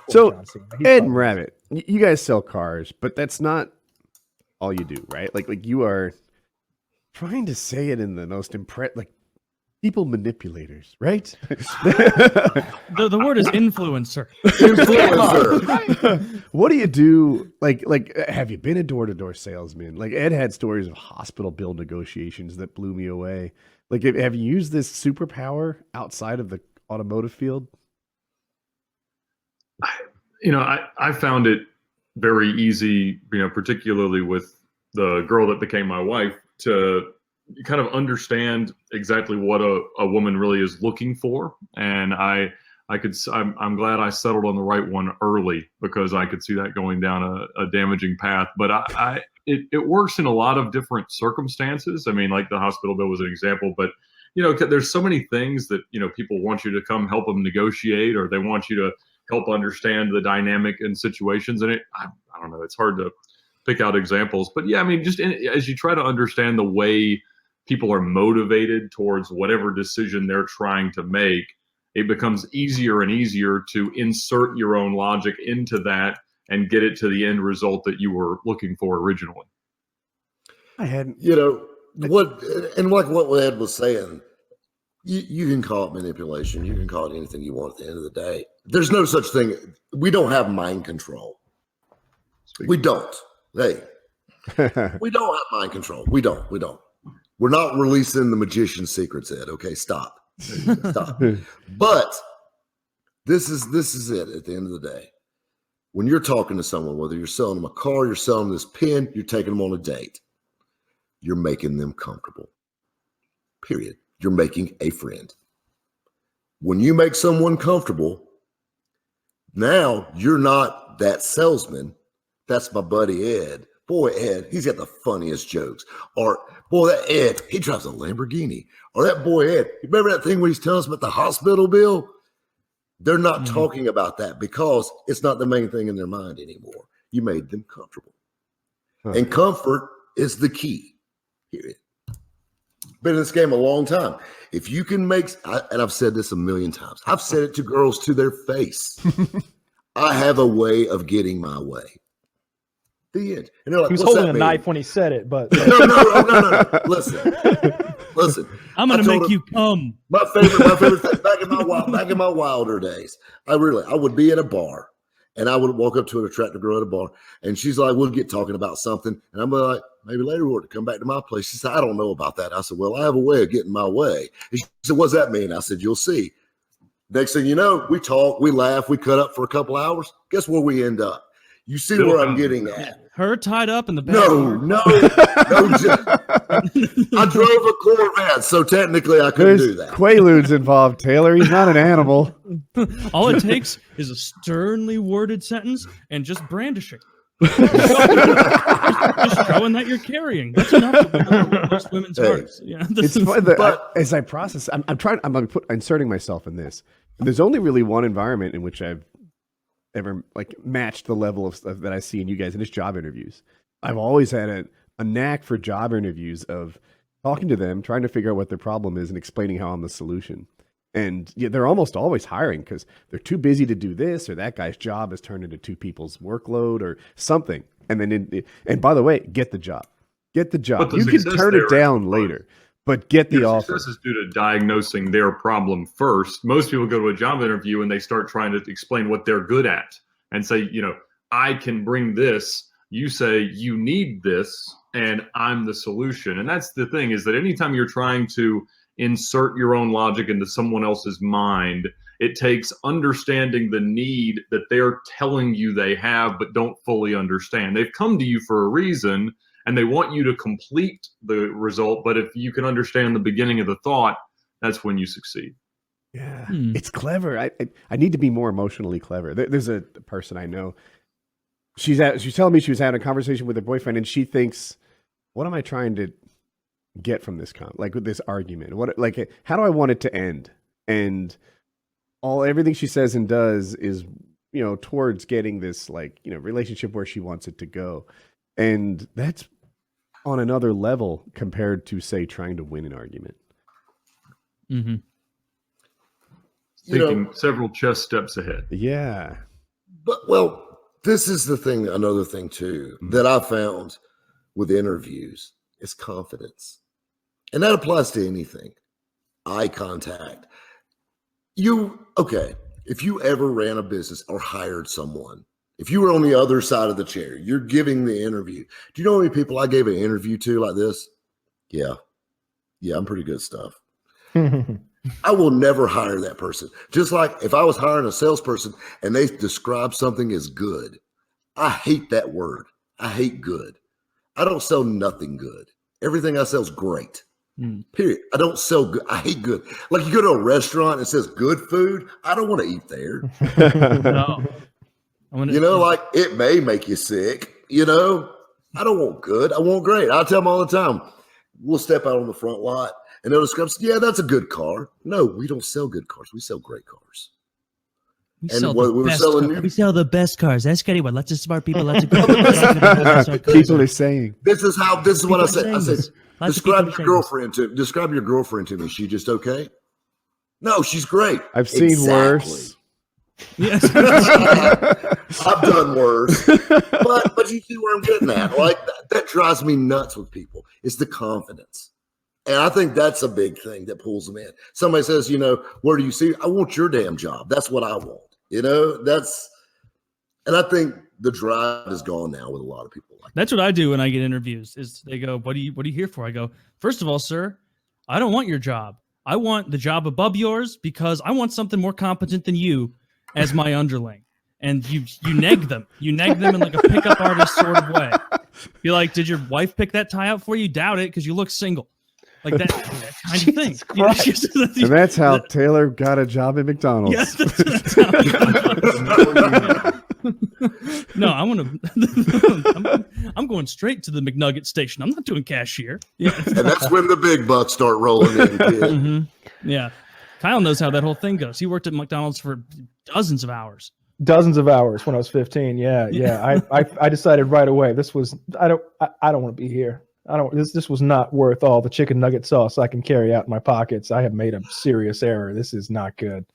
So, Ed and Rabbit, you guys sell cars, but that's not all you do, right? Like you are trying to say it in the most people manipulators, right? The word is influencer. What do you do? Like, have you been a door-to-door salesman? Like Ed had stories of hospital bill negotiations that blew me away. Like, have you used this superpower outside of the automotive field? I found it very easy, particularly with the girl that became my wife, to kind of understand exactly what a woman really is looking for. And I'm glad I settled on the right one early, because I could see that going down a damaging path. But it works in a lot of different circumstances. I mean, like the hospital bill was an example, but there's so many things that, people want you to come help them negotiate, or they want you to help understand the dynamic in situations. And I don't know, it's hard to pick out examples, but yeah, I mean, as you try to understand the way people are motivated towards whatever decision they're trying to make, it becomes easier and easier to insert your own logic into that and get it to the end result that you were looking for originally. like what Ed was saying, you can call it manipulation. You can call it anything you want at the end of the day. There's no such thing. We don't have mind control. We don't. Hey, we don't have mind control. We don't. We're not releasing the magician's secrets, Ed. Okay, stop. But this is it at the end of the day. When you're talking to someone, whether you're selling them a car, you're selling them this pen, you're taking them on a date, you're making them comfortable. Period. You're making a friend. When you make someone comfortable, now you're not that salesman. That's my buddy Ed. Boy, Ed, he's got the funniest jokes. Or, boy, that Ed, he drives a Lamborghini. Or that boy Ed, you remember that thing where he's telling us about the hospital bill? They're not talking about that because it's not the main thing in their mind anymore. You made them comfortable. And comfort is the key. Period. Been in this game a long time. If you can and I've said this a million times, I've said it to girls to their face. I have a way of getting my way. The end. And they're like, he was what's holding that a mean? knife when he said it, but no. Listen. I'm gonna make you come. My favorite thing back in my wilder days. I would be at a bar, and I would walk up to an attractive girl at a bar, and she's like, we'll get talking about something, and I'm like, maybe later we'll come back to my place. She said, I don't know about that. I said, well, I have a way of getting my way. And she said, what's that mean? I said, you'll see. Next thing you know, we talk, we laugh, we cut up for a couple hours. Guess where we end up? You see where I'm getting at. Her tied up in the back. No. I drove a Corvette, so technically I couldn't do that. Quaaludes involved, Taylor. He's not an animal. All it takes is a sternly worded sentence and just brandishing. just showing that you're carrying. That's enough to most women's hearts. Yeah, it's fun as I process, I'm inserting myself in this. There's only really one environment in which I've ever matched the level of stuff that I see in you guys, and it's job interviews. I've always had a knack for job interviews of talking to them, trying to figure out what their problem is and explaining how I'm the solution. And they're almost always hiring because they're too busy to do this, or that guy's job has turned into two people's workload or something. And then, and by the way, get the job. Get the job. You can turn it down later, but get the offer. Success is due to diagnosing their problem first. Most people go to a job interview and they start trying to explain what they're good at and say, I can bring this. You say you need this, and I'm the solution. And that's the thing, is that anytime you're trying to insert your own logic into someone else's mind, it takes understanding the need that they're telling you they have but don't fully understand. They've come to you for a reason, and they want you to complete the result. But if you can understand the beginning of the thought, that's when you succeed. Yeah, It's clever. I need to be more emotionally clever. There's a person I know. She's telling me she was having a conversation with her boyfriend, and she thinks, what am I trying to get from this with this argument? How do I want it to end? And everything she says and does is, towards getting this relationship where she wants it to go. And that's on another level compared to, say, trying to win an argument. Mm-hmm. Thinking several chess steps ahead. Yeah. But well, this is the thing. Another thing too that I found with interviews is confidence, and that applies to anything. Eye contact. If you ever ran a business or hired someone, if you were on the other side of the chair, you're giving the interview. Do you know how many people I gave an interview to like this? Yeah, I'm pretty good stuff. I will never hire that person. Just like if I was hiring a salesperson and they describe something as good, I hate that word. I hate good. I don't sell nothing good. Everything I sell is great. Period. I don't sell good. I hate good. Like you go to a restaurant and it says good food. I don't want to eat there. No. Like it may make you sick. I don't want good. I want great. I tell them all the time, we'll step out on the front lot and they'll describe, yeah, that's a good car. No, we don't sell good cars. We sell great cars. We sell the best cars. Ask anyone. Lots of smart people. Lots of people are saying. This is what I said. I said, describe your girlfriend to me. She just okay? No, she's great. I've seen worse. Yes. I've done worse. But you see where I'm getting at. Like that drives me nuts with people. It's the confidence. And I think that's a big thing that pulls them in. Somebody says, where do you see? I want your damn job. That's what I want. And I think the drive is gone now with a lot of people. That's what I do when I get interviews is they go, what are you here for? I go, first of all, sir, I don't want your job. I want the job above yours because I want something more competent than you as my underling. And you neg them. You neg them in like a pickup artist sort of way. You're like, did your wife pick that tie out for you? Doubt it because you look single. Like that kind of thing. And that's how Taylor got a job at McDonald's. Yes, that's how No, I'm going straight to the McNugget station. I'm not doing cashier. Yeah. And that's when the big bucks start rolling in. Mm-hmm. Yeah. Kyle knows how that whole thing goes. He worked at McDonald's for dozens of hours. Dozens of hours when I was 15. Yeah. I decided right away I don't want to be here. This was not worth all the chicken nugget sauce I can carry out in my pockets. I have made a serious error. This is not good.